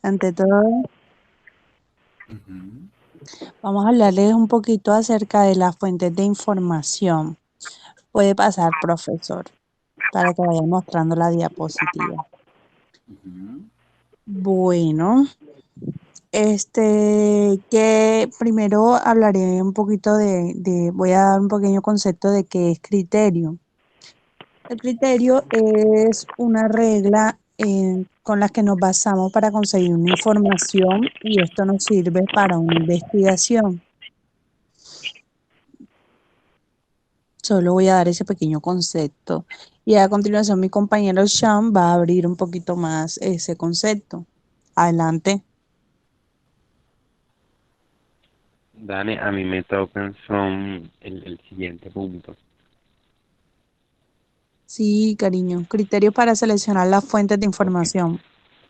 Ante todo, Ujú, vamos a hablarles un poquito acerca de las fuentes de información. Puede pasar, profesor, para que vaya mostrando la diapositiva. ujú. Bueno, que primero hablaré un poquito voy a dar un pequeño concepto de qué es criterio. El criterio es una regla con la que nos basamos para conseguir una información y esto nos sirve para una investigación. Solo voy a dar ese pequeño concepto y a continuación mi compañero Sean va a abrir un poquito más ese concepto. Adelante. Dale, a mí me tocan son el siguiente punto. Sí, cariño. Criterios para seleccionar las fuentes de Ok, información.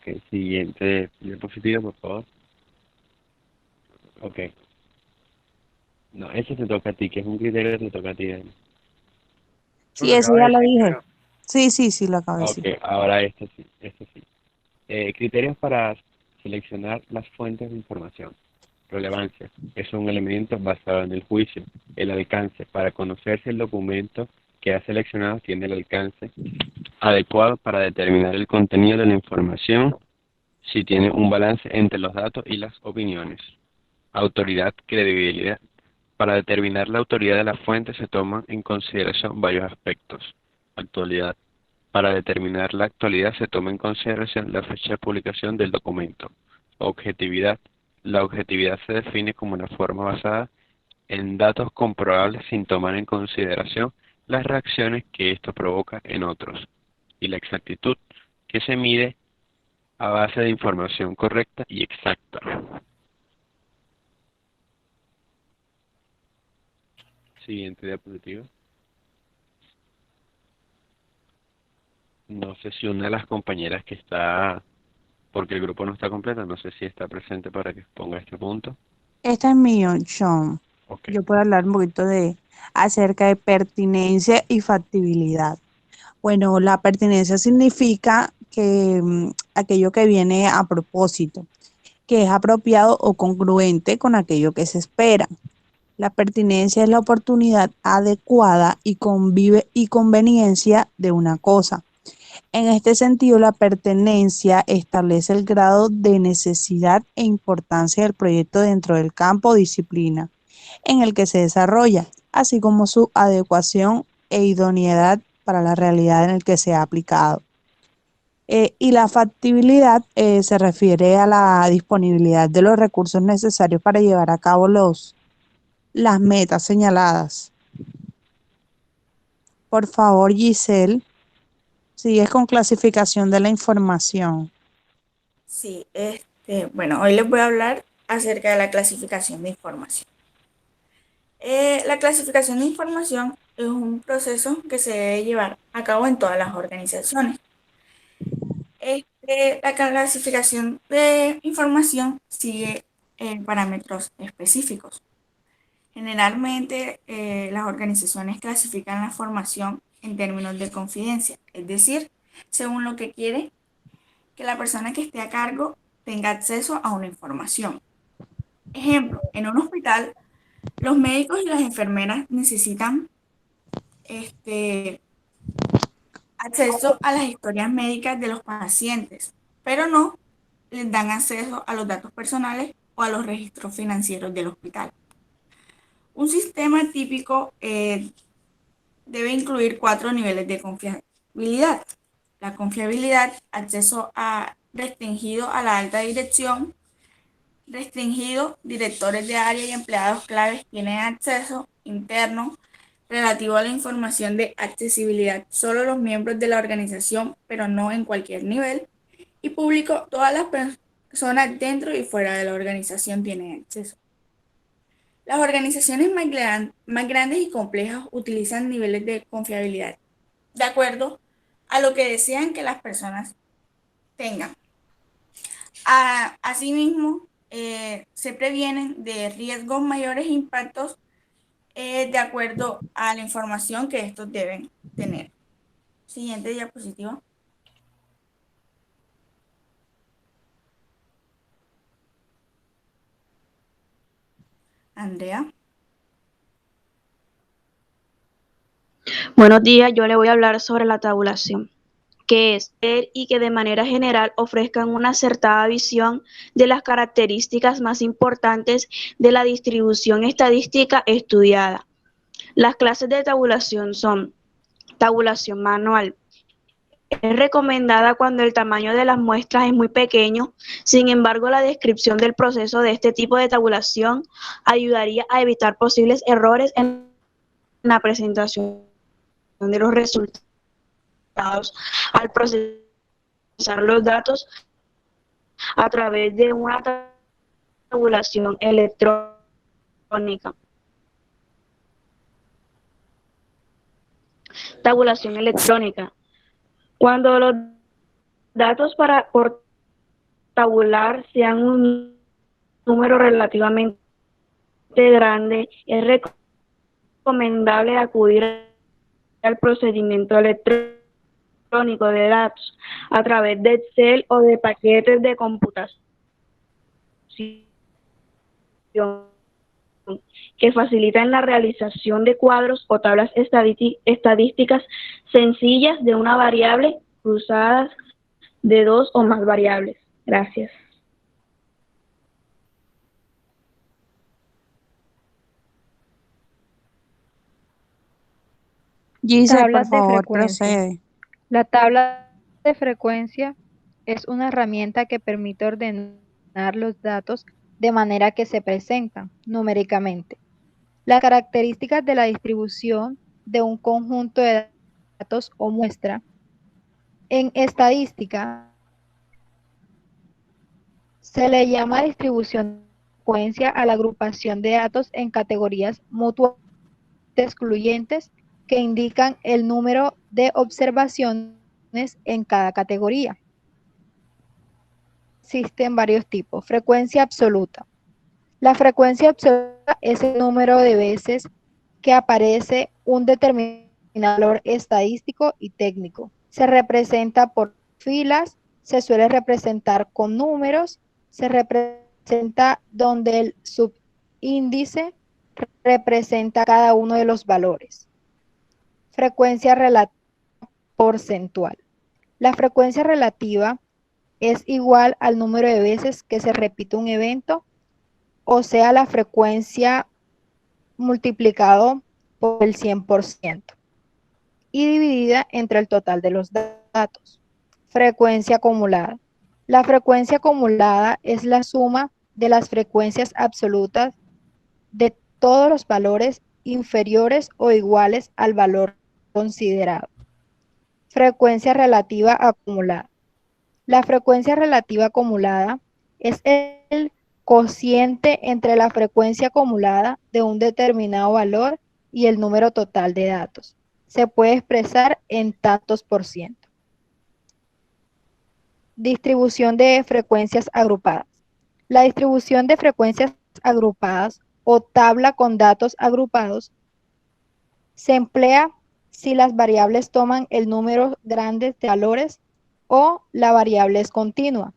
ok, siguiente diapositiva, por favor. Ok, no, ese te toca a ti, que es un criterio que te toca a ti, Dani. Sí, ese ya lo dije. Sí, sí, sí, lo acabo de Ok, decir. ahora este sí, este sí. Criterios para seleccionar las fuentes de información. Relevancia. Es un elemento basado en el juicio. El alcance. Para conocer si el documento que ha seleccionado tiene el alcance adecuado para determinar el contenido de la información, si tiene un balance entre los datos y las opiniones. Autoridad, credibilidad. Para determinar la autoridad de la fuente se toman en consideración varios aspectos. Actualidad. Para determinar la actualidad se toma en consideración la fecha de publicación del documento. Objetividad. La objetividad se define como una forma basada en datos comprobables sin tomar en consideración las reacciones que esto provoca en otros. Y la exactitud, que se mide a base de información correcta y exacta. Siguiente diapositiva. No sé si una de las compañeras que está, porque el grupo no está completo, no sé si está presente para que exponga este punto. Este es mío, Sean. Ok. Yo puedo hablar un poquito acerca de pertinencia y factibilidad. Bueno, la pertinencia significa que aquello que viene a propósito, que es apropiado o congruente con aquello que se espera. La pertinencia es la oportunidad adecuada y conveniencia de una cosa. En este sentido, la pertenencia establece el grado de necesidad e importancia del proyecto dentro del campo o disciplina en el que se desarrolla, así como su adecuación e idoneidad para la realidad en el que se ha aplicado. Y la factibilidad se refiere a la disponibilidad de los recursos necesarios para llevar a cabo las metas señaladas. Por favor, Giselle, sigues con clasificación de la información. Sí, bueno, hoy les voy a hablar acerca de la clasificación de información. La clasificación de información es un proceso que se debe llevar a cabo en todas las organizaciones. La clasificación de información sigue parámetros específicos. Generalmente, las organizaciones clasifican la información en términos de confidencia, es decir, según lo que quiere que la persona que esté a cargo tenga acceso a una información. Ejemplo, en un hospital, los médicos y las enfermeras necesitan este, acceso a las historias médicas de los pacientes, pero no les dan acceso a los datos personales o a los registros financieros del hospital. Un sistema típico debe incluir cuatro niveles de confiabilidad. La confiabilidad, acceso restringido a la alta dirección, restringido, directores de área y empleados claves tienen acceso interno relativo a la información de accesibilidad. Solo los miembros de la organización, pero no en cualquier nivel. Y público, todas las personas dentro y fuera de la organización tienen acceso. Las organizaciones más grandes y complejas utilizan niveles de confiabilidad de acuerdo a lo que desean que las personas tengan. Asimismo, se previenen de riesgos mayores impactos de acuerdo a la información que estos deben tener. Siguiente diapositiva. Andrea. Buenos días, yo le voy a hablar sobre la tabulación, que es ver y que de manera general ofrezcan una acertada visión de las características más importantes de la distribución estadística estudiada. Las clases de tabulación son tabulación manual. Es recomendada cuando el tamaño de las muestras es muy pequeño. Sin embargo, la descripción del proceso de este tipo de tabulación ayudaría a evitar posibles errores en la presentación de los resultados al procesar los datos a través de una tabulación electrónica. Tabulación electrónica. Cuando los datos por tabular sean un número relativamente grande, es recomendable acudir al procedimiento electrónico de datos a través de Excel o de paquetes de computación que facilitan la realización de cuadros o tablas estadísticas sencillas de una variable cruzadas de dos o más variables. Gracias. Giselle, por Tablas de favor, frecuencia. procede. La tabla de frecuencia es una herramienta que permite ordenar los datos de manera que se presentan numéricamente. Las características de la distribución de un conjunto de datos o muestra. En estadística se le llama distribución de frecuencia a la agrupación de datos en categorías mutuamente excluyentes que indican el número de observaciones en cada categoría. Existen varios tipos. Frecuencia absoluta. La frecuencia absoluta es el número de veces que aparece un determinado valor estadístico y técnico. Se representa por filas, se suele representar con números, se representa donde el subíndice representa cada uno de los valores. Frecuencia relativa porcentual. La frecuencia relativa es igual al número de veces que se repite un evento, o sea, la frecuencia multiplicado por el 100% y dividida entre el total de los datos. Frecuencia acumulada. La frecuencia acumulada es la suma de las frecuencias absolutas de todos los valores inferiores o iguales al valor considerado. Frecuencia relativa acumulada. La frecuencia relativa acumulada es el cociente entre la frecuencia acumulada de un determinado valor y el número total de datos. Se puede expresar en tantos por ciento. Distribución de frecuencias agrupadas. La distribución de frecuencias agrupadas o tabla con datos agrupados se emplea si las variables toman el número grande de valores o la variable es continua.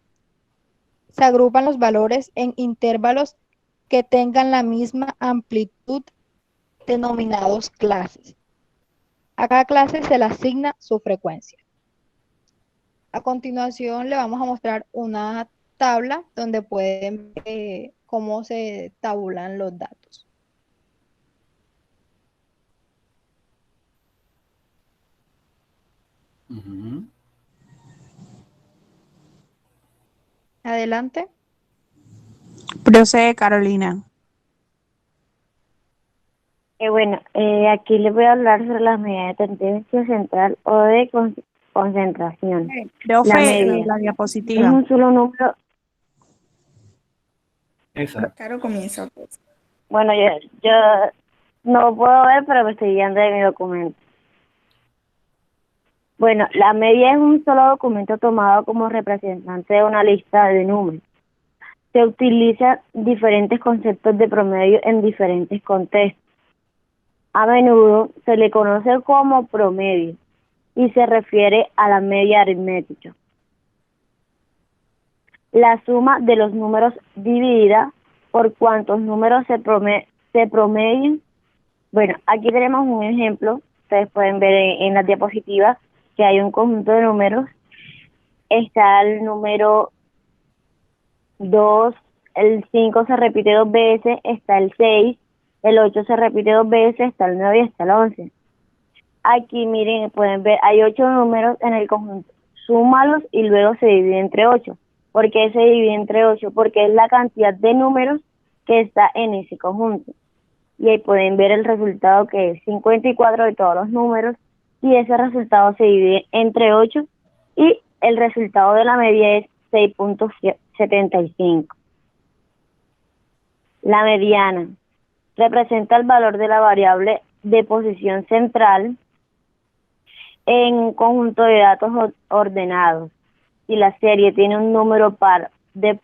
Se agrupan los valores en intervalos que tengan la misma amplitud, denominados clases. A cada clase se le asigna su frecuencia. A continuación le vamos a mostrar una tabla donde pueden ver cómo se tabulan los datos. Adelante. Procede, Carolina. Aquí les voy a hablar sobre las medidas de tendencia central o de concentración. Profe, La media la es diapositiva. un solo número. Esa. Claro, comienzo. Pues. Bueno, yo no puedo ver, pero me estoy guiando de mi documento. Bueno, la media es un solo documento tomado como representante de una lista de números. Se utilizan diferentes conceptos de promedio en diferentes contextos. A menudo se le conoce como promedio y se refiere a la media aritmética. La suma de los números dividida por cuántos números se promedian. Bueno, aquí tenemos un ejemplo. Ustedes pueden ver en la diapositiva que hay un conjunto de números. Está el número 2, el 5 se repite 2 veces, está el 6, el 8 se repite 2 veces, está el 9 y está el 11. Aquí miren, pueden ver, hay 8 números en el conjunto. Súmalos y luego se divide entre 8. ¿Por qué se divide entre 8? Porque es la cantidad de números que está en ese conjunto. Y ahí pueden ver el resultado, que es 54 de todos los números, y ese resultado se divide entre 8 y el resultado de la media es 6.75. La mediana representa el valor de la variable de posición central en un conjunto de datos ordenados. Si la serie tiene un número par de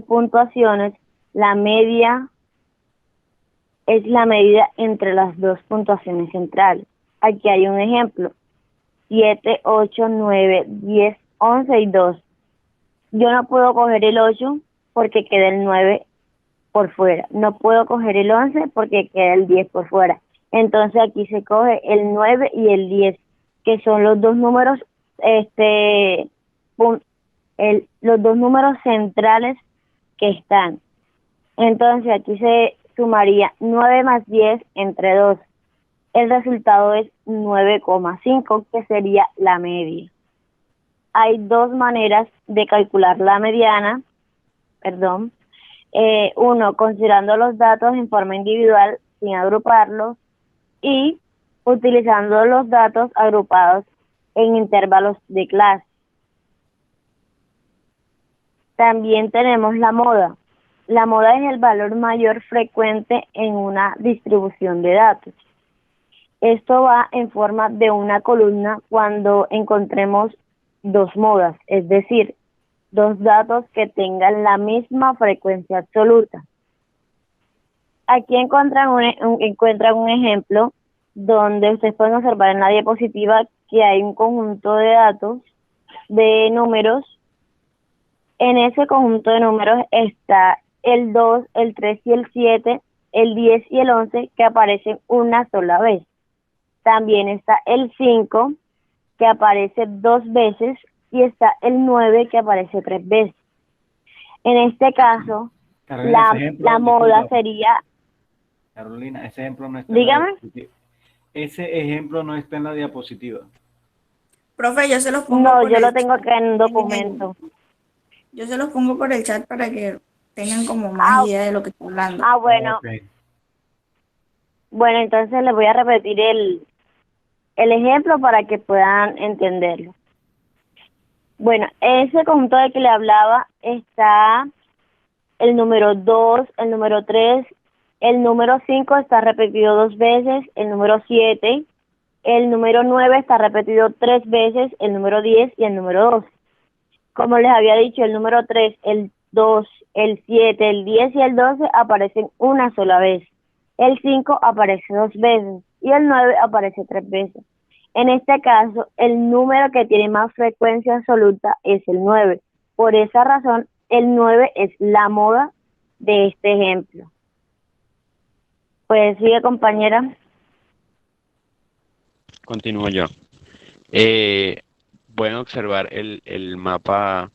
puntuaciones, la media es la medida entre las dos puntuaciones centrales. Aquí hay un ejemplo: 7, 8, 9, 10, 11 y 2. Yo no puedo coger el 8 porque queda el 9 por fuera. No puedo coger el 11 porque queda el 10 por fuera. Entonces aquí se coge el 9 y el 10, que son los dos números, los dos números centrales que están. Entonces aquí se sumaría 9 más 10 entre 2. El resultado es 9,5, que sería la media. Hay dos maneras de calcular la mediana, uno, considerando los datos en forma individual sin agruparlos, y utilizando los datos agrupados en intervalos de clase. También tenemos la moda. La moda es el valor mayor frecuente en una distribución de datos. Esto va en forma de una columna cuando encontremos dos modas, es decir, dos datos que tengan la misma frecuencia absoluta. Aquí encuentran un ejemplo donde ustedes pueden observar en la diapositiva que hay un conjunto de datos, de números. En ese conjunto de números está el 2, el 3 y el 7, el 10 y el 11, que aparecen una sola vez. También está el 5, que aparece 2 veces, y está el 9, que aparece 3 veces. En este caso, Carolina, la moda sería... Carolina, ese ejemplo no está Dígame. en la diapositiva. Ese ejemplo no está en la diapositiva. Profe, yo se los pongo No, por yo el lo tengo chat. acá en un documento. Yo se los pongo por el chat para que tengan como más idea de lo que estoy hablando. Bueno. Ok. Bueno, entonces les voy a repetir el ejemplo para que puedan entenderlo. Bueno, ese conjunto de que le hablaba está el número 2, el número 3, el número 5 está repetido 2 veces, el número 7, el número 9 está repetido 3 veces, el número 10 y el número 12. Como les había dicho, el número 3, el 2, el 7, el 10 y el 12 aparecen una sola vez. El 5 aparece 2 veces y el 9 aparece 3 veces. En este caso, el número que tiene más frecuencia absoluta es el 9. Por esa razón, el 9 es la moda de este ejemplo. Pues sigue, compañera. Continúo yo. Pueden observar el mapa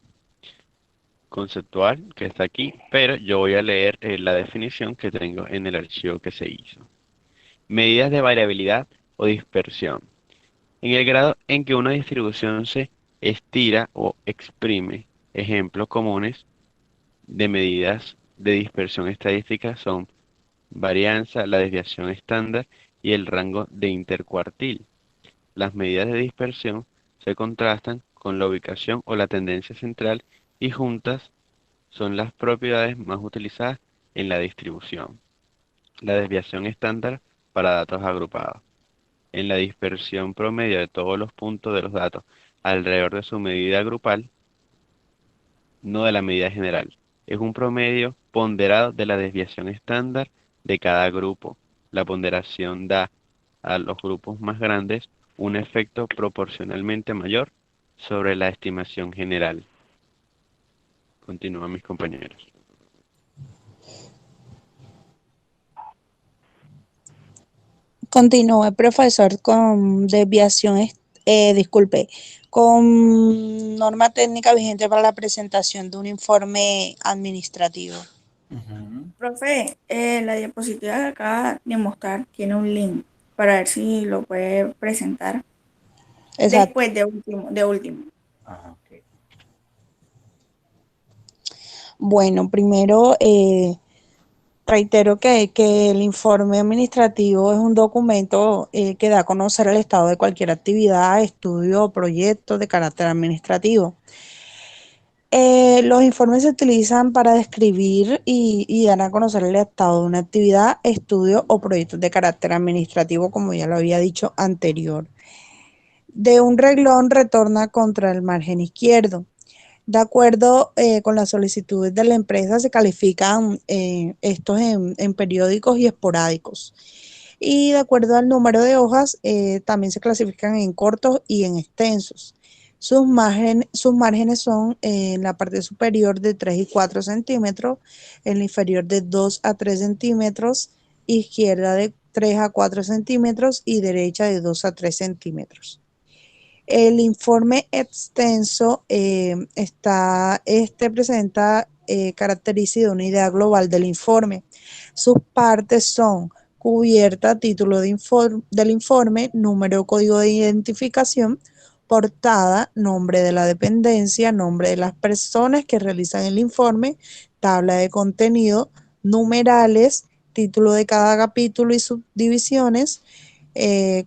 conceptual que está aquí, pero yo voy a leer la definición que tengo en el archivo que se hizo. Medidas de variabilidad o dispersión. En el grado en que una distribución se estira o exprime, ejemplos comunes de medidas de dispersión estadística son varianza, la desviación estándar y el rango de intercuartil. Las medidas de dispersión se contrastan con la ubicación o la tendencia central y juntas son las propiedades más utilizadas en la distribución. La desviación estándar para datos agrupados. En la dispersión promedio de todos los puntos de los datos alrededor de su medida grupal, no de la medida general. Es un promedio ponderado de la desviación estándar de cada grupo. La ponderación da a los grupos más grandes un efecto proporcionalmente mayor sobre la estimación general. Continúan mis compañeros. Continúe, profesor, con desviación, disculpe, con norma técnica vigente para la presentación de un informe administrativo. Ujú. Profe, la diapositiva que acaba de mostrar tiene un link para ver si lo puede presentar Exacto. después de último. Ajá, ok. Bueno, primero reitero que el informe administrativo es un documento que da a conocer el estado de cualquier actividad, estudio o proyecto de carácter administrativo. Los informes se utilizan para describir y dar a conocer el estado de una actividad, estudio o proyecto de carácter administrativo, como ya lo había dicho anterior. De un renglón retorna contra el margen izquierdo. De acuerdo con las solicitudes de la empresa, se califican estos en periódicos y esporádicos. Y de acuerdo al número de hojas, también se clasifican en cortos y en extensos. Sus márgenes son en la parte superior de 3 y 4 centímetros, en la inferior de 2 a 3 centímetros, izquierda de 3 a 4 centímetros y derecha de 2 a 3 centímetros. El informe extenso presenta características de una idea global del informe. Sus partes son cubierta, título del informe, número o código de identificación, portada, nombre de la dependencia, nombre de las personas que realizan el informe, tabla de contenido, numerales, título de cada capítulo y subdivisiones,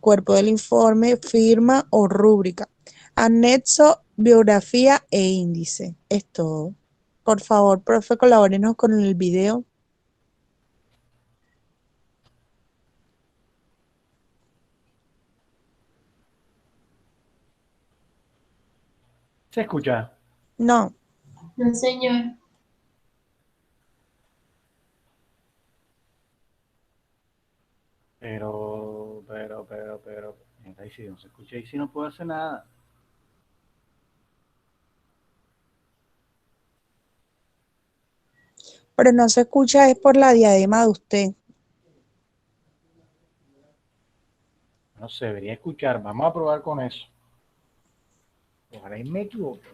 cuerpo del informe, firma o rúbrica. Anexo, biografía e índice. Es todo. Por favor, profe, colabórenos con el video. ¿Se escucha? No, No, señor. Pero. Mira, ahí sí no se escucha, ahí sí no puedo hacer nada. pero no se escucha, es por la diadema de usted. No se debería escuchar. Vamos a probar con eso. Ojalá y me equivoque.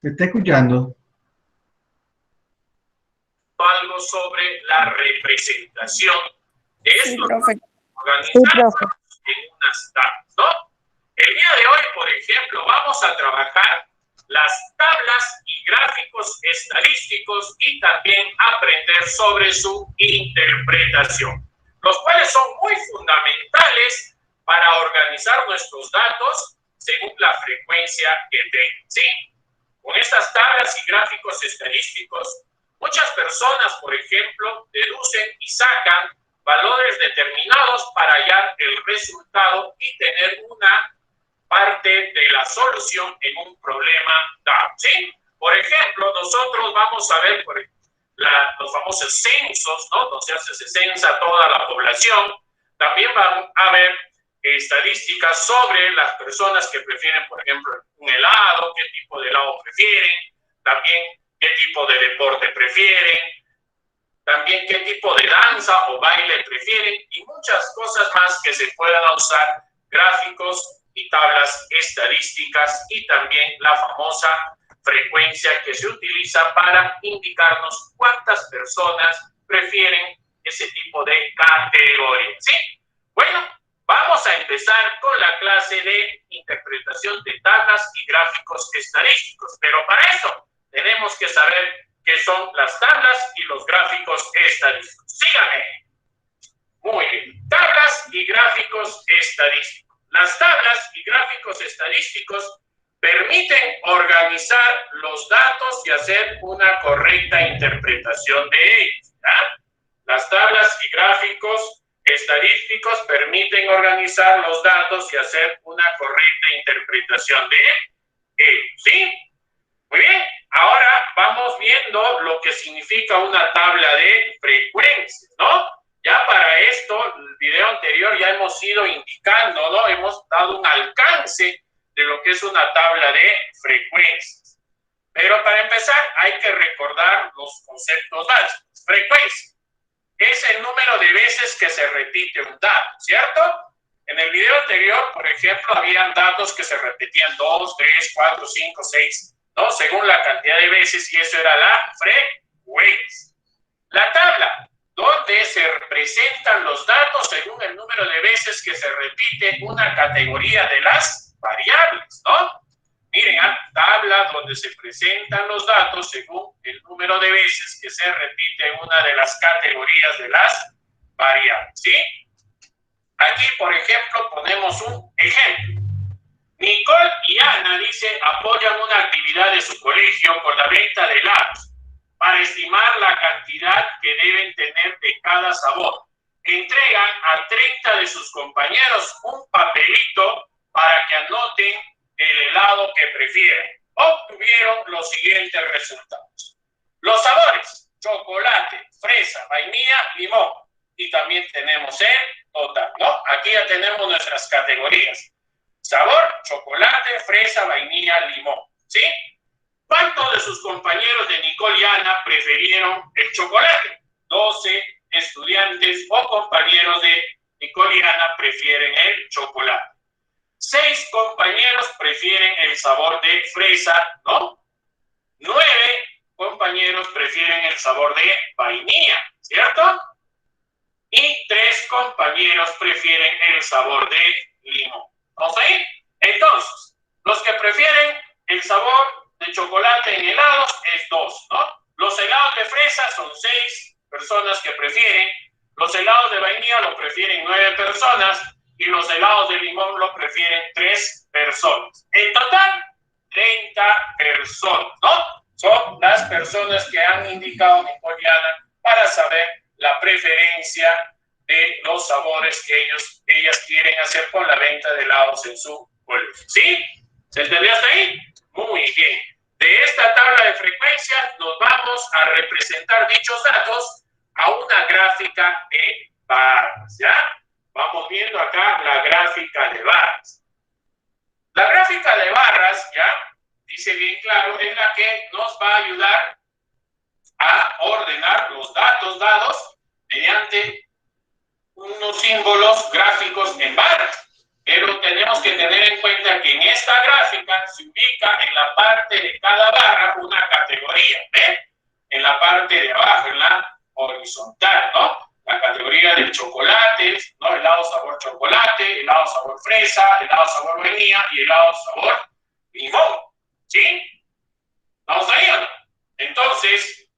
¿Me está escuchando? Algo sobre la representación de Sí, estos profe. Sí, organizados profe. en unas tablas, ¿no? El día de hoy, por ejemplo, vamos a trabajar las tablas y gráficos estadísticos y también aprender sobre su interpretación, los cuales son muy fundamentales para organizar nuestros datos según la frecuencia que tengan, ¿sí? Con estas tablas y gráficos estadísticos, muchas personas, por ejemplo, deducen y sacan valores determinados para hallar el resultado y tener una parte de la solución en un problema dado, ¿sí? Por ejemplo, nosotros vamos a ver los famosos censos, ¿no? Donde se censa toda la población. También van a ver estadísticas sobre las personas que prefieren, por ejemplo, un helado, qué tipo de helado prefieren, también qué tipo de deporte prefieren, también qué tipo de danza o baile prefieren y muchas cosas más que se puedan usar, gráficos y tablas estadísticas y también la famosa frecuencia que se utiliza para indicarnos cuántas personas prefieren ese tipo de categoría, ¿sí? Bueno, vamos a empezar con la clase de interpretación de tablas y gráficos estadísticos, pero para eso tenemos que saber qué son las tablas y los gráficos estadísticos. Síganme. Muy bien. Tablas y gráficos estadísticos. Las tablas y gráficos estadísticos permiten organizar los datos y hacer una correcta interpretación de ellos, ¿ya? Las tablas y gráficos estadísticos permiten organizar los datos y hacer una correcta interpretación de ellos, ¿sí? Muy bien. Ahora vamos viendo lo que significa una tabla de frecuencias, ¿no? Ya para esto, el video anterior ya hemos ido indicando, ¿no? Hemos dado un alcance de lo que es una tabla de frecuencias. Pero para empezar hay que recordar los conceptos básicos. Frecuencia es el número de veces que se repite un dato, ¿cierto? En el video anterior, por ejemplo, habían datos que se repetían 2, 3, 4, 5, 6, ¿no? Según la cantidad de veces, y eso era la frecuencia. La tabla, donde se representan los datos según el número de veces que se repite una categoría de las variables, ¿no? Miren, tabla donde se presentan los datos según el número de veces que se repite una de las categorías de las variables, ¿sí? Aquí, por ejemplo, ponemos un ejemplo. Nicole y Ana, dice, apoyan una actividad de su colegio con la venta de helados para estimar la cantidad que deben tener de cada sabor. Entregan a 30 de sus compañeros un papelito para que anoten el helado que prefieren. Obtuvieron los siguientes resultados. Los sabores: chocolate, fresa, vainilla, limón. Y también tenemos el total, ¿no? Aquí ya tenemos nuestras categorías. Sabor, chocolate, fresa, vainilla, limón, ¿sí? ¿Cuántos de sus compañeros de Nicole y Ana prefirieron el chocolate? 12 estudiantes o compañeros de Nicole y Ana prefieren el chocolate. 6 compañeros prefieren el sabor de fresa, ¿no? 9 compañeros prefieren el sabor de vainilla, ¿cierto? Y 3 compañeros prefieren el sabor de limón. ¿Vamos ahí? Entonces, los que prefieren el sabor de chocolate en helados es 2, ¿no? Los helados de fresa son 6 personas que prefieren. Los helados de vainilla lo prefieren 9 personas. Y los helados de limón lo prefieren 3 personas. En total, 30 personas, ¿no? Son las personas que han indicado Nicole y Ana para saber la preferencia de los sabores que ellas quieren hacer con la venta de helados en su colegio. ¿Sí? ¿Se entendió hasta ahí? Muy bien. De esta tabla de frecuencias nos vamos a representar dichos datos a una gráfica de barras, ¿ya? Vamos viendo acá la gráfica de barras. La gráfica de barras, ya, dice bien claro, es la que nos va a ayudar a ordenar los datos dados mediante unos símbolos gráficos en barras. Pero tenemos que tener en cuenta que en esta gráfica se ubica en la parte de cada barra una categoría, ¿ven? En la parte de abajo, en la horizontal, ¿no? La categoría del chocolate, ¿no? Helado sabor chocolate, helado sabor fresa, helado sabor vainilla y helado sabor limón, ¿sí? ¿Vamos ahí o no? Entonces,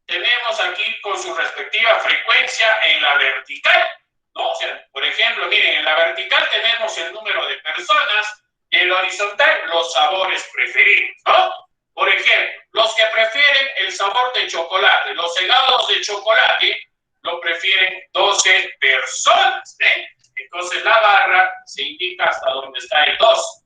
tenemos aquí con su respectiva frecuencia en la vertical, ¿no? O sea, por ejemplo, miren, en la vertical tenemos el número de personas y en la horizontal los sabores preferidos, ¿no? Por ejemplo, los que prefieren el sabor de chocolate, los helados de chocolate, lo prefieren 12 personas, ¿eh? Entonces la barra se indica hasta donde está el 2.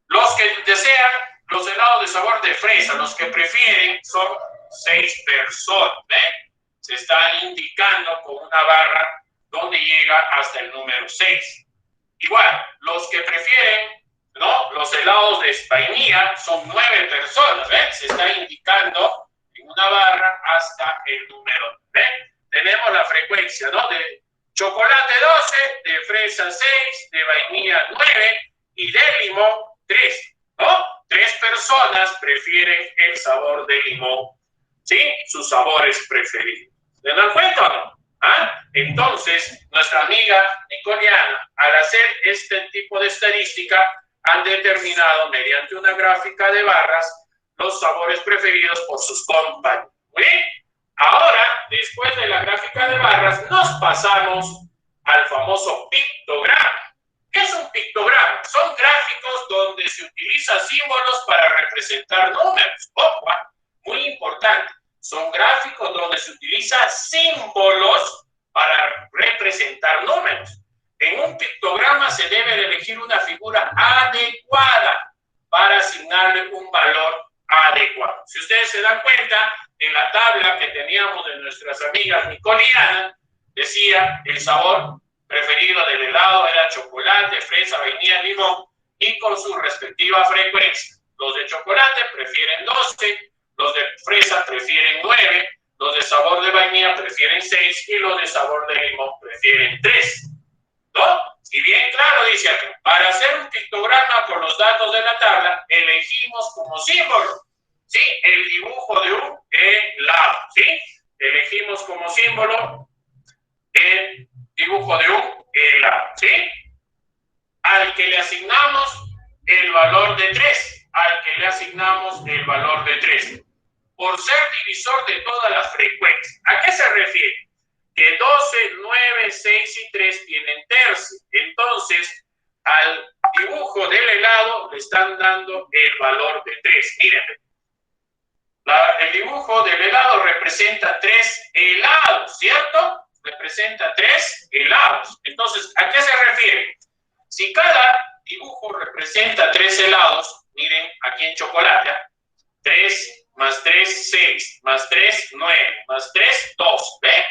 Los que desean los helados de sabor de fresa, los que prefieren son 6 personas, ¿eh? Se están indicando con una barra donde llega hasta el número 6. Igual, los que prefieren, ¿no? Los helados de vainilla son 9 personas, ¿ven? Se está indicando en una barra hasta el número, ¿ven? Tenemos la frecuencia, ¿no? De chocolate 12, de fresa 6, de vainilla 9 y de limón 3, ¿no? 3 personas prefieren el sabor de limón, ¿sí? Sus sabores preferidos. ¿Se dan cuenta o no? ¿Ah? Entonces, nuestra amiga Nicole y Ana, al hacer este tipo de estadística, han determinado mediante una gráfica de barras los sabores preferidos por sus compañeros. ¿Muy bien? Ahora, después de la gráfica de barras, nos pasamos al famoso pictograma. ¿Qué es un pictograma? Son gráficos donde se utilizan símbolos para representar números. Ojo, muy importante. Son gráficos donde se utilizan símbolos para representar números. En un pictograma se debe de elegir una figura adecuada para asignarle un valor adecuado. Si ustedes se dan cuenta, en la tabla que teníamos de nuestras amigas Nicole y Ana, decía el sabor preferido del helado era chocolate, fresa, vainilla, limón y con su respectiva frecuencia. Los de chocolate prefieren 12, los de fresa prefieren 9, los de sabor de vainilla prefieren 6 y los de sabor de limón prefieren 3. ¿No? Y bien claro dice acá, para hacer un pictograma con los datos de la tabla, elegimos como símbolo, ¿sí? El dibujo de un helado, ¿sí? Elegimos como símbolo el dibujo de un helado, ¿sí? Al que le asignamos el valor de 3, al que le asignamos el valor de 3, por ser divisor de todas las frecuencias. ¿A qué se refiere? Que 12, 9, 6 y 3 tienen tercio. Entonces, al dibujo del helado le están dando el valor de 3. Miren, el dibujo del helado representa 3 helados, ¿cierto? Representa 3 helados. Entonces, ¿a qué se refiere? Si cada dibujo representa 3 helados, miren aquí en chocolate, 3 más 3, 6, más 3, 9, más 3, 2, ¿ven?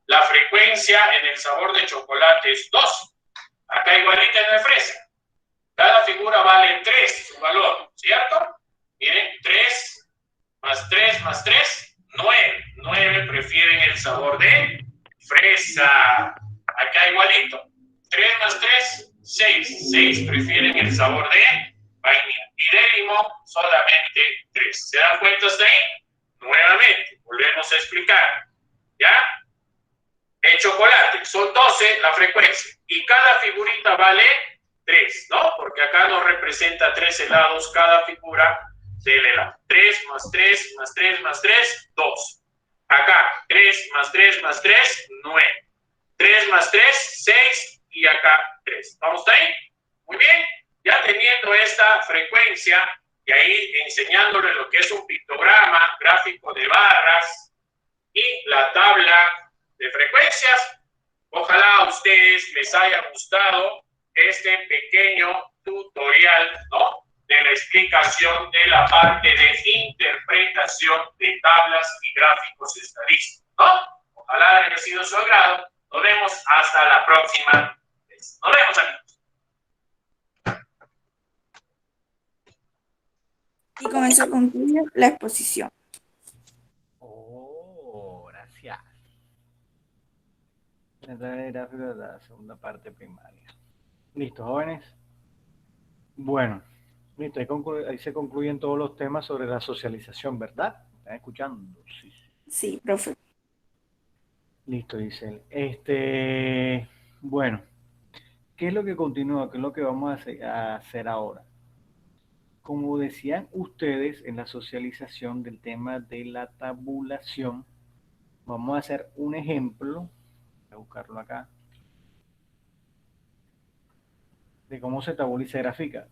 La frecuencia en el sabor de chocolate es 2. Acá igualita en el fresa. Cada figura vale 3, su valor, ¿cierto? Miren, 3 más 3 más 3, 9. 9 prefieren el sabor de fresa. Acá igualito. 3 más 3, 6. 6 prefieren el sabor de vainilla. Y de limón, solamente 3. ¿Se dan cuenta hasta ahí? Nuevamente, volvemos a explicar. ¿Ya? El chocolate son 12 la frecuencia y cada figurita vale 3, ¿no? Porque acá nos representa 3 helados cada figura del helado. 3 más 3 más 3 más 3, 2. Acá 3 más 3 más 3, 9. 3 más 3, 6 y acá 3. ¿Vamos ahí? Muy bien. Ya teniendo esta frecuencia y ahí enseñándole lo que es un pictograma, gráfico de barras y la tabla de frecuencias, ojalá a ustedes les haya gustado este pequeño tutorial, ¿no? De la explicación de la parte de interpretación de tablas y gráficos estadísticos, ¿no? Ojalá haya sido su agrado. Nos vemos hasta la próxima vez. Nos vemos, amigos. Y con eso concluye la exposición. Oh, gracias. La segunda parte primaria. Listo, jóvenes. Bueno, listo. Ahí se concluyen todos los temas sobre la socialización, ¿verdad? ¿Están escuchando? Sí. Sí, profe. Listo, dice él. Bueno, ¿qué es lo que continúa? ¿Qué es lo que vamos a hacer ahora? Como decían ustedes en la socialización del tema de la tabulación, vamos a hacer un ejemplo, voy a buscarlo acá, de cómo se tabula y se grafica.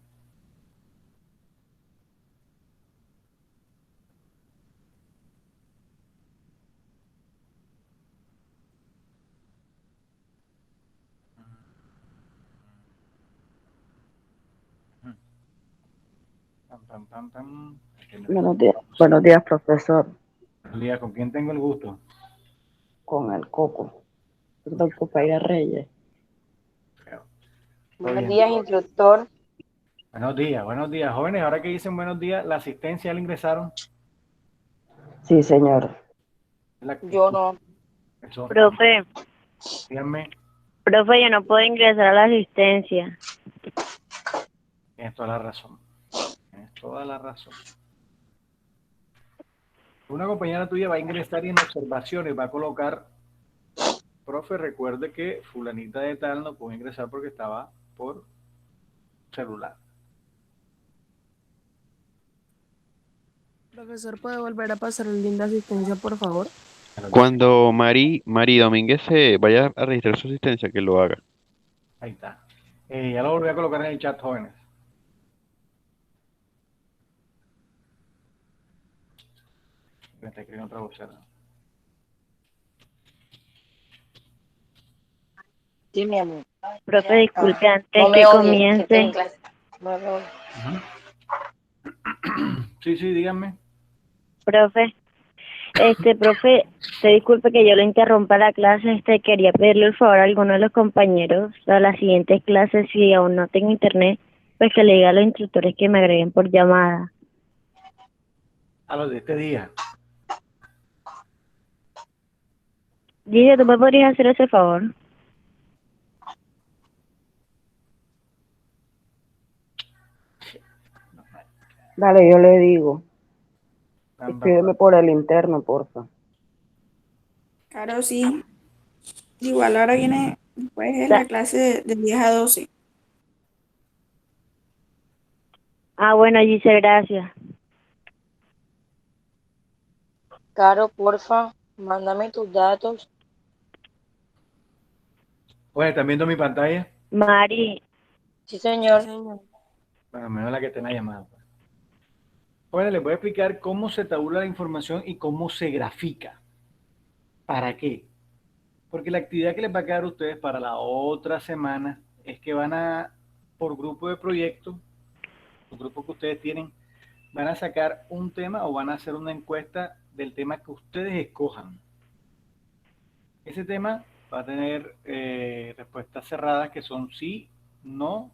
Buenos días, profesor. Buenos días, ¿con quién tengo el gusto? Con el Coco. Perdón, Copaira Reyes. Buenos días, instructor. Buenos días, jóvenes. Ahora que dicen buenos días, ¿la asistencia la ingresaron? Sí, señor. Yo no. Eso. Profe, Díganme. profe, yo no puedo ingresar a la asistencia. Tienes toda la razón. Toda la razón. Una compañera tuya va a ingresar y en observaciones va a colocar, profe, recuerde que fulanita de tal no pudo ingresar porque estaba por celular. Profesor, ¿puede volver a pasar el link de asistencia, por favor? Cuando Mari Domínguez se vaya a registrar su asistencia, que lo haga. Ahí está. Ya lo volví a colocar en el chat, jóvenes. Me está escribiendo otra voz. Sí, mi amor. Profe, disculpe, antes No me que odie, comience. que estoy en clase. No me odie. Sí, díganme. Profe, profe, te disculpe que yo lo interrumpa la clase, quería pedirle el favor a alguno de los compañeros a las siguientes clases, si aún no tengo internet, pues que le diga a los instructores que me agreguen por llamada. A los de este día. Gigi, ¿tú me podrías hacer ese favor? Dale, yo le digo. Escríbeme por el interno, porfa. Claro, sí. Igual ahora viene pues la clase de 10 a 12. Ah, bueno, Gise, gracias. Caro, porfa, mándame tus datos. Bueno, ¿están viendo mi pantalla? Mari. Sí, señor. Bueno, menos la que esté en la llamada. Bueno, les voy a explicar cómo se tabula la información y cómo se grafica. ¿Para qué? Porque la actividad que les va a quedar a ustedes para la otra semana es que van a, por grupo de proyecto, los grupos que ustedes tienen, van a sacar un tema o van a hacer una encuesta del tema que ustedes escojan. Ese tema va a tener respuestas cerradas que son sí, no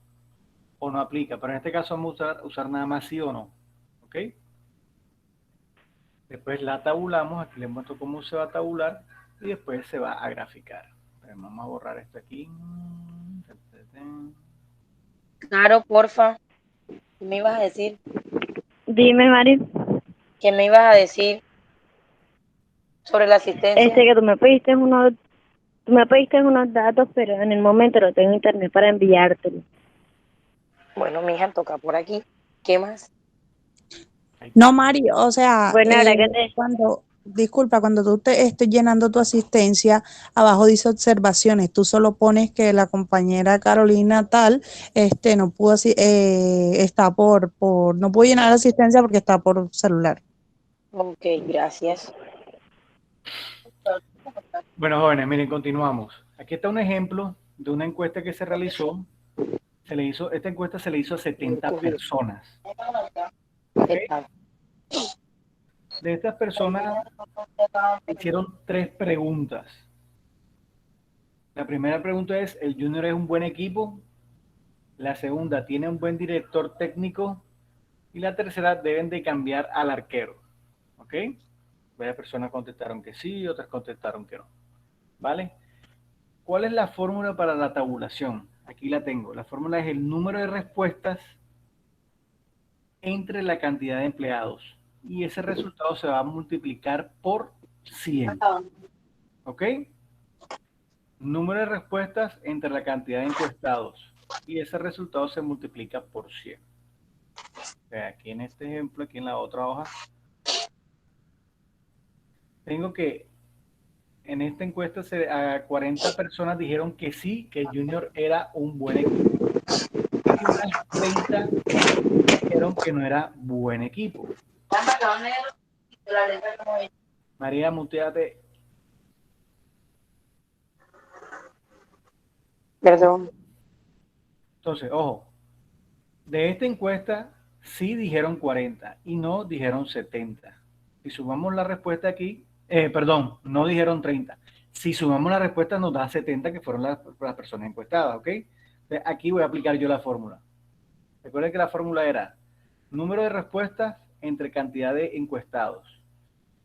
o no aplica. Pero en este caso vamos a usar nada más sí o no. ¿Ok? Después la tabulamos. Aquí les muestro cómo se va a tabular y después se va a graficar. Vamos a borrar esto aquí. Caro, porfa. ¿Qué me ibas a decir? Dime, Mari. ¿Qué me ibas a decir sobre la asistencia? Que tú me pediste unos datos, pero en el momento no tengo internet para enviártelo. Bueno, mija, toca por aquí. ¿Qué más? No, Mari, o sea, Bueno, cuando tú te estés llenando tu asistencia, abajo dice observaciones, tú solo pones que la compañera Carolina tal, no pudo no pudo llenar la asistencia porque está por celular. Ok, gracias. Bueno, jóvenes, miren, continuamos. Aquí está un ejemplo de una encuesta que se realizó. Esta encuesta se le hizo a 70 personas. ¿Okay? De estas personas hicieron 3 preguntas. La primera pregunta es, ¿el Junior es un buen equipo? La segunda, ¿tiene un buen director técnico? Y la tercera, ¿deben de cambiar al arquero? ¿Ok? Varias personas contestaron que sí, otras contestaron que no. ¿Vale? ¿Cuál es la fórmula para la tabulación? Aquí la tengo. La fórmula es el número de respuestas entre la cantidad de empleados. Y ese resultado se va a multiplicar por 100. ¿Ok? Número de respuestas entre la cantidad de encuestados. Y ese resultado se multiplica por 100. Aquí en este ejemplo, aquí en la otra hoja, tengo que en esta encuesta a 40 personas dijeron que sí, que Junior era un buen equipo. Y unas 30 dijeron que no era buen equipo. María, muteate. Perdón. Entonces, ojo, de esta encuesta sí dijeron 40 y no dijeron 70. Si sumamos la respuesta aquí, perdón, no dijeron 30. Si sumamos la respuesta nos da 70, que fueron las personas encuestadas, ¿ok? Entonces, aquí voy a aplicar yo la fórmula. Recuerden que la fórmula era número de respuestas entre cantidad de encuestados.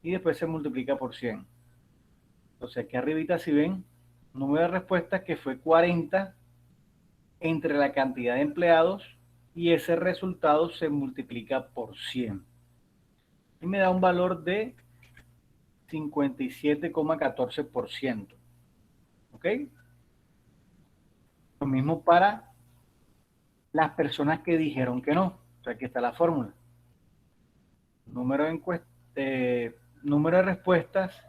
Y después se multiplica por 100. Entonces, aquí arribita, si ven, número de respuestas que fue 40 entre la cantidad de empleados y ese resultado se multiplica por 100. Y me da un valor de 57,14%. ¿Ok? Lo mismo para las personas que dijeron que no. O sea, aquí está la fórmula. Número de respuestas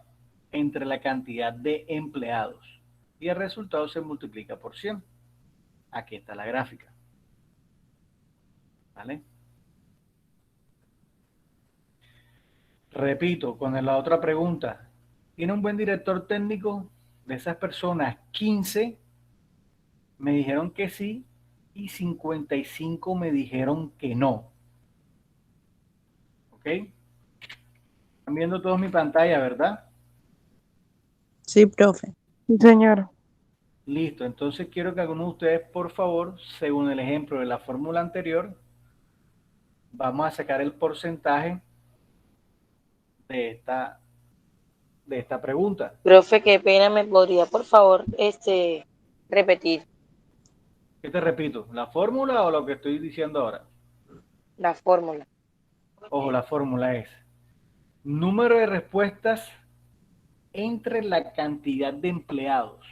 entre la cantidad de empleados. Y el resultado se multiplica por 100. Aquí está la gráfica. ¿Vale? Repito, con la otra pregunta. ¿Tiene un buen director técnico? De esas personas, 15 me dijeron que sí y 55 me dijeron que no. ¿Ok? Están viendo todos mi pantalla, ¿verdad? Sí, profe. Sí, señor. Listo, entonces quiero que alguno de ustedes, por favor, según el ejemplo de la fórmula anterior, vamos a sacar el porcentaje de esta pregunta. Profe, qué pena, ¿me podría, por favor, repetir ¿Qué te repito? ¿La fórmula o lo que estoy diciendo ahora? la fórmula? Ojo, la fórmula es número de respuestas entre la cantidad de empleados.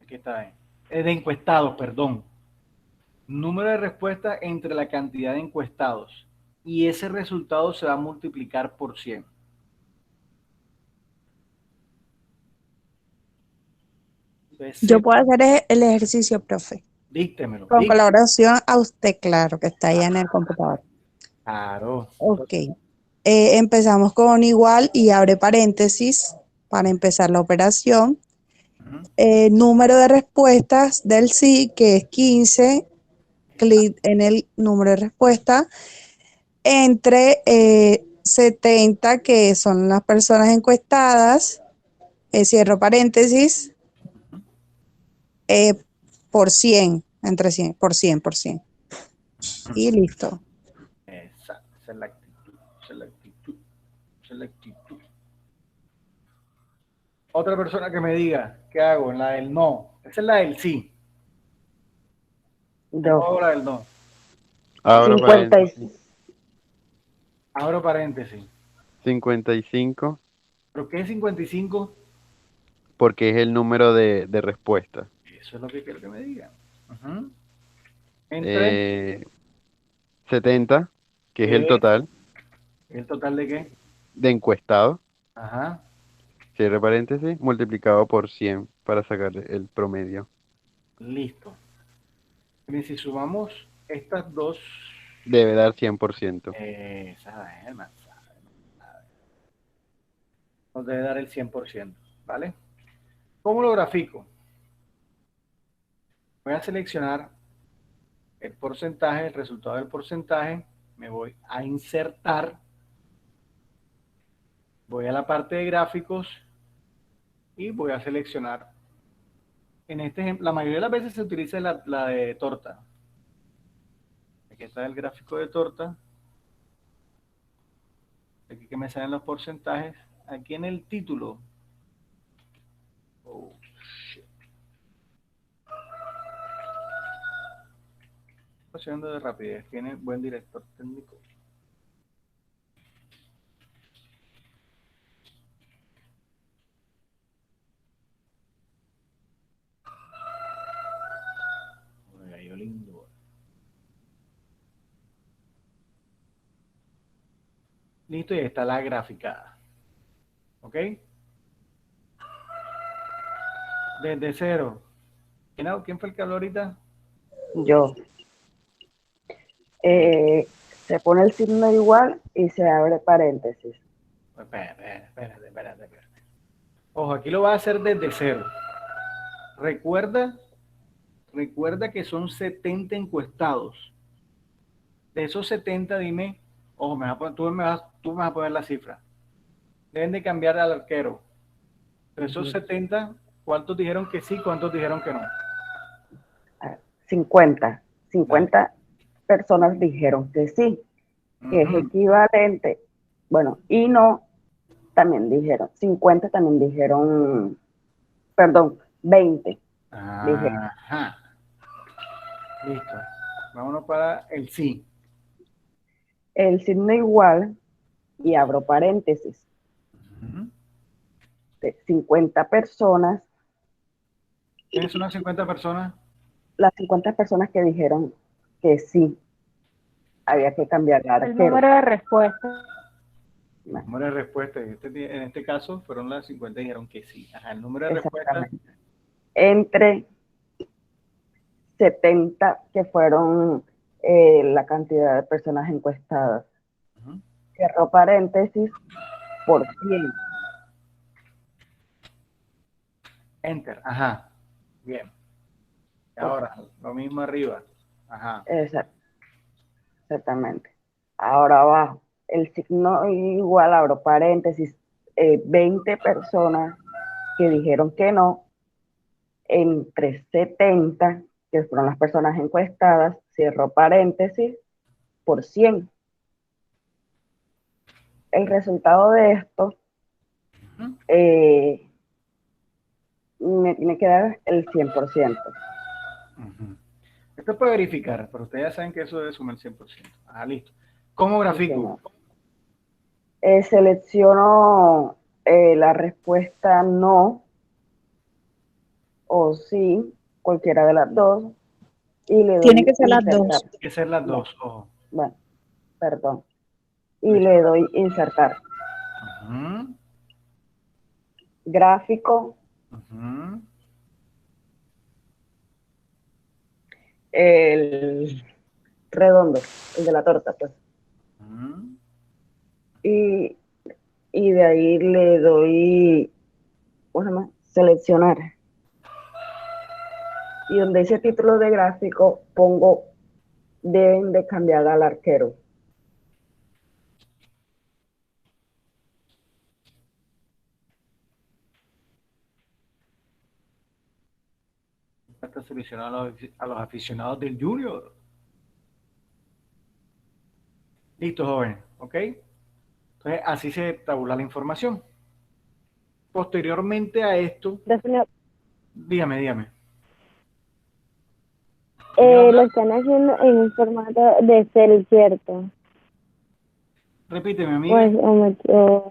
Aquí está, de encuestados, perdón. Número de respuestas entre la cantidad de encuestados. Y ese resultado se va a multiplicar por 100. Entonces, Yo puedo hacer el ejercicio, profe. díctemelo. Con colaboración a usted, claro, que está allá en el computador. Claro. Ok. Empezamos con igual y abre paréntesis para empezar la operación. Número de respuestas del sí, que es 15, clic en el número de respuesta, entre 70, que son las personas encuestadas, cierro paréntesis, por 100, entre 100, por 100, por 100. Y listo. Exacto. Esa es la actitud. Esa es la actitud. Esa es la actitud. Otra persona que me diga, ¿qué hago? En la del no. Esa es la del sí. Yo. ¿Cómo hago la del no? Abro 50 paréntesis. Abro paréntesis. 55, ¿Pero qué es 55? porque es el número de respuestas. Eso es lo que quiero que me digan. Entre 70, que es el ¿qué? total ¿El total de qué? de encuestados, Ajá. cierre paréntesis, multiplicado por 100 para sacar el promedio. Listo. Miren, si sumamos estas dos, Debe dar 100%. nos debe dar el 100%, ¿vale? ¿Cómo lo grafico? Voy a seleccionar el porcentaje, el resultado del porcentaje, me voy a insertar, voy a la parte de gráficos y voy a seleccionar. En este ejemplo, la mayoría de las veces se utiliza la de torta. Aquí está el gráfico de torta. Aquí que me salen los porcentajes. Aquí en el título. Oh, shit. Haciendo de rapidez. Tiene buen director técnico. Oiga, yo lindo. Listo, y está la graficada. ¿Ok? Desde cero. ¿Quién fue el que habló ahorita? Yo. Se pone el signo igual y se abre paréntesis. Espérate. Ojo, aquí lo va a hacer desde cero. Recuerda que son 70 encuestados. De esos 70, dime, ojo, tú me vas a poner la cifra. Deben de cambiar al arquero. De esos 70, ¿cuántos dijeron que sí? ¿Cuántos dijeron que no? 50. 50 personas dijeron que sí, que es equivalente. Bueno, y no, también dijeron. 50 también dijeron, perdón, 20. Dijeron. Ajá. Listo. Vámonos para el sí. El signo igual y abro paréntesis. De 50 personas. ¿Quiénes son las 50 personas? Las 50 personas que dijeron que sí. Había que cambiar el arquero. El número de respuestas. El número de respuestas. En este caso fueron las 50 que dijeron que sí. Ajá, el número de respuestas. Entre 70 que fueron la cantidad de personas encuestadas. Cierro paréntesis por 100. Enter, ajá. Bien. Y ahora, lo mismo arriba. Ajá. Exactamente. Ahora abajo, el signo igual, abro paréntesis, 20 personas que dijeron que no, entre 70, que fueron las personas encuestadas, cierro paréntesis, por 100. El resultado de esto me tiene que dar el 100%. Esto es para verificar, pero ustedes ya saben que eso debe sumar el 100%. Ah, listo. ¿Cómo grafico? Selecciono la respuesta no o sí, cualquiera de las dos, y le doy Tiene que ser las insertar. dos. Tiene que ser las dos, ojo. Bueno, perdón. Y le doy insertar. Gráfico. El redondo, el de la torta, pues. Y de ahí le doy, ¿cómo se llama? Seleccionar. Y donde dice título de gráfico, pongo, deben de cambiar al arquero. Está seleccionado a los aficionados del Junior. Listo, jóvenes, ¿ok? Entonces, así se tabula la información. Posteriormente a esto, dígame. Lo están haciendo en un formato de Excel, ¿cierto? Repíteme, amiga. Pues,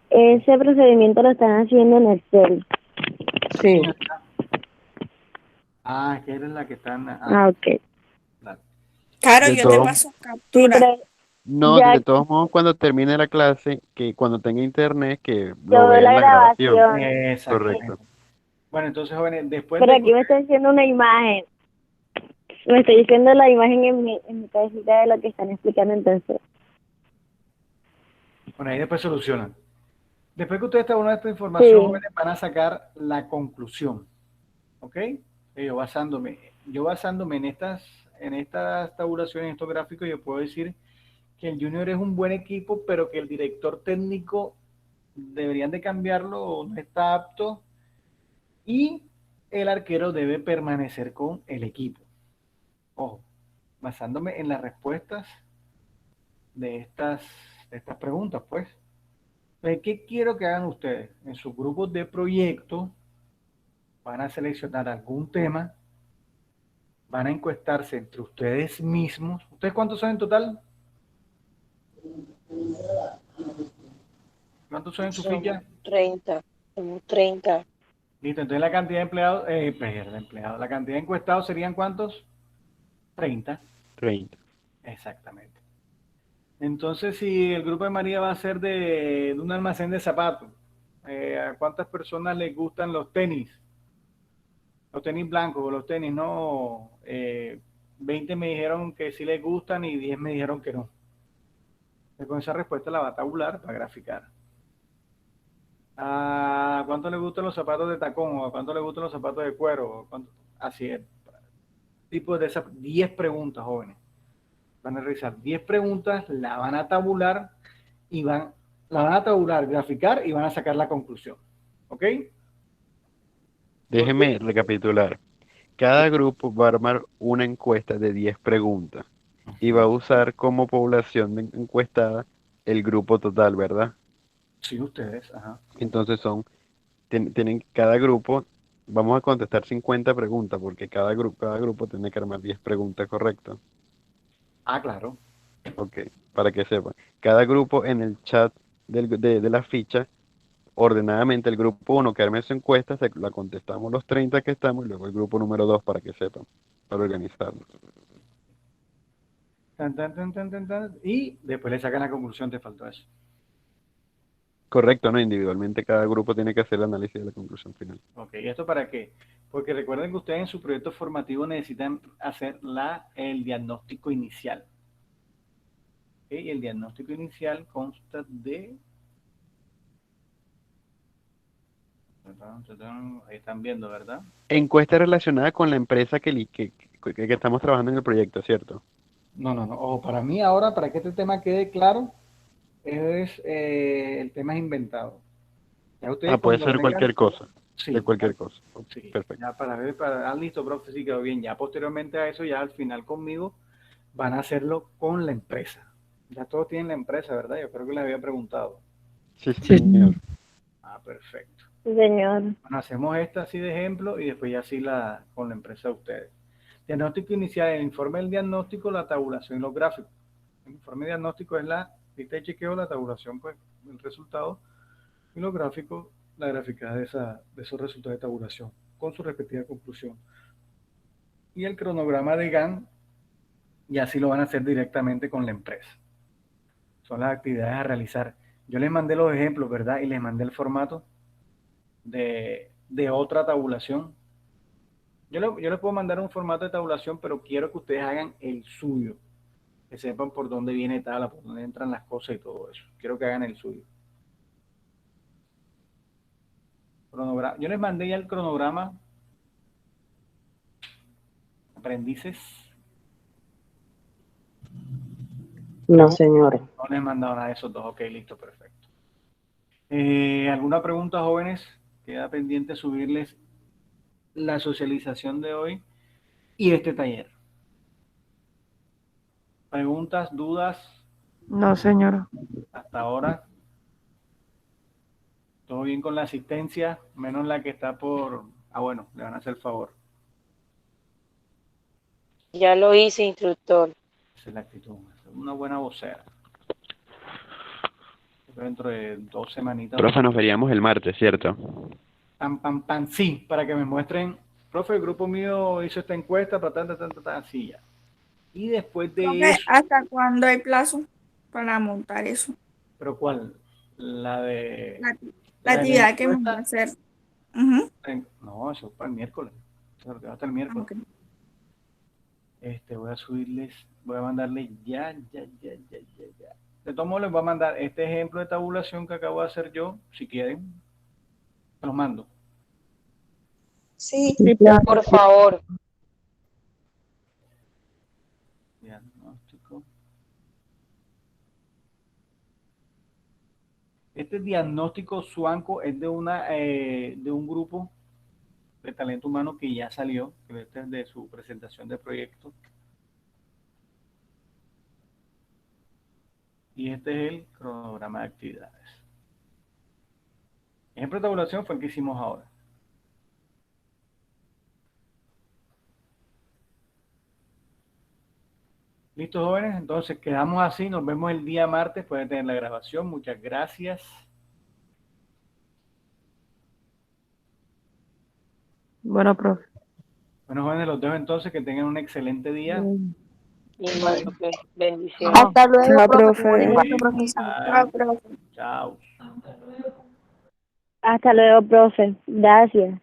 ese procedimiento lo están haciendo en Excel. Sí. Ah, que eres la que están... ok. Claro, De yo te todo- paso captura. No, Ya de todos modos, cuando termine la clase, que cuando tenga internet, que yo lo veo vea la en la grabación. grabación. Exactamente. Correcto. Bueno, entonces, jóvenes, después Pero de aquí me está haciendo una imagen. Me estoy diciendo la imagen en mi cabecita de lo que están explicando entonces. Bueno, ahí después solucionan. Después que ustedes tabulan esta información, Sí. jóvenes, van a sacar la conclusión. ¿Ok? Yo basándome en estas tabulaciones, en estos gráficos, yo puedo decir que el Junior es un buen equipo, pero que el director técnico deberían de cambiarlo o no está apto, y el arquero debe permanecer con el equipo. Ojo, basándome en las respuestas de estas preguntas, pues. Entonces, ¿qué quiero que hagan ustedes? En sus grupos de proyecto van a seleccionar algún tema, van a encuestarse entre ustedes mismos. ¿Ustedes cuántos son en total? ¿Cuántos son en su ficha? 30, somos 30. Listo, entonces la cantidad de empleados, la cantidad de encuestados serían ¿cuántos? 30. 30. Exactamente. Entonces, si el grupo de María va a ser de un almacén de zapatos, ¿a cuántas personas les gustan los tenis? Los tenis blancos o los tenis, no. 20 me dijeron que sí les gustan y 10 me dijeron que no. Entonces, con esa respuesta la va a tabular para graficar. ¿A cuánto le gustan los zapatos de tacón? ¿O a cuánto le gustan los zapatos de cuero? Así es. Tipo de esas 10 preguntas, jóvenes. Van a realizar 10 preguntas, la van a tabular graficar y van a sacar la conclusión. ¿Ok? Déjeme recapitular. Cada grupo va a armar una encuesta de 10 preguntas y va a usar como población de encuestada el grupo total, ¿verdad? Sí, ustedes. Ajá. Entonces tienen cada grupo, vamos a contestar 50 preguntas porque cada grupo tiene que armar 10 preguntas, ¿correcto? Ah, claro. Ok, para que sepan. Cada grupo en el chat de la ficha, ordenadamente el grupo 1 que arme su encuesta, la contestamos los 30 que estamos y luego el grupo número 2 para que sepan, para organizarnos. Y después le sacan la conclusión, te faltó eso. Correcto, ¿no? Individualmente cada grupo tiene que hacer el análisis de la conclusión final. Ok, ¿y esto para qué? Porque recuerden que ustedes en su proyecto formativo necesitan hacer el diagnóstico inicial. ¿Ok? Y el diagnóstico inicial consta de... Ahí están viendo, ¿verdad? Encuesta relacionada con la empresa que estamos trabajando en el proyecto, ¿cierto? No. Ojo, para mí ahora, para que este tema quede claro, el tema es inventado. Ya ustedes Puede cuando lo ser cualquier tengan, cosa. sí, De cualquier cosa. sí, Perfecto. ya para ver, listo, profe, sí quedó bien. Ya posteriormente a eso, ya al final conmigo, van a hacerlo con la empresa. Ya todos tienen la empresa, ¿verdad? Yo creo que les había preguntado. Sí, señor. Perfecto. Sí, señor. Bueno, hacemos esta así de ejemplo y después ya así con la empresa de ustedes. Diagnóstico inicial, el informe del diagnóstico, la tabulación y los gráficos. El informe diagnóstico es la lista de chequeo, la tabulación, pues, el resultado, y los gráficos, la graficada de esos resultados de tabulación, con su respectiva conclusión. Y el cronograma de GAN, y así lo van a hacer directamente con la empresa. Son las actividades a realizar. Yo les mandé los ejemplos, ¿verdad? Y les mandé el formato de otra tabulación. Yo les puedo mandar un formato de tabulación, pero quiero que ustedes hagan el suyo. Que sepan por dónde viene tabla, por dónde entran las cosas y todo eso. Quiero que hagan el suyo. Yo les mandé ya el cronograma. Aprendices. No, señores. No les he mandado nada de esos dos. Ok, listo, perfecto. ¿Alguna pregunta, jóvenes? Queda pendiente subirles la socialización de hoy y este taller. ¿Preguntas, dudas? No, señora. Hasta ahora. ¿Todo bien con la asistencia? Menos la que está por... bueno, le van a hacer el favor. Ya lo hice, instructor. Esa es la actitud. Una buena vocera. Dentro de 2 semanitas. Profe, nos veríamos el martes, ¿cierto? Pam. Sí, para que me muestren. Profe, el grupo mío hizo esta encuesta, así ya. Y después de Profe, eso... ¿hasta cuándo hay plazo para montar eso? ¿Pero cuál? La de... La actividad que me va a hacer. No, eso es para el miércoles. Eso va hasta el miércoles. Okay. Voy a mandarle ya. De todos modos les voy a mandar este ejemplo de tabulación que acabo de hacer yo, si quieren. Se los mando. Sí, Por favor. Diagnóstico. Este diagnóstico SWANCO es de un grupo de talento humano que ya salió, que este es de su presentación de proyecto. Y este es el cronograma de actividades. El ejemplo de tabulación fue el que hicimos ahora. ¿Listo, jóvenes? Entonces quedamos así. Nos vemos el día martes. Pueden tener la grabación. Muchas gracias. Bueno, profe. Bueno, jóvenes, los dejo entonces. Que tengan un excelente día. Igual, profe. Bendiciones. Hasta luego, Chao, profe. profe. Igual, profesor. Chao. Hasta luego, profe. Gracias.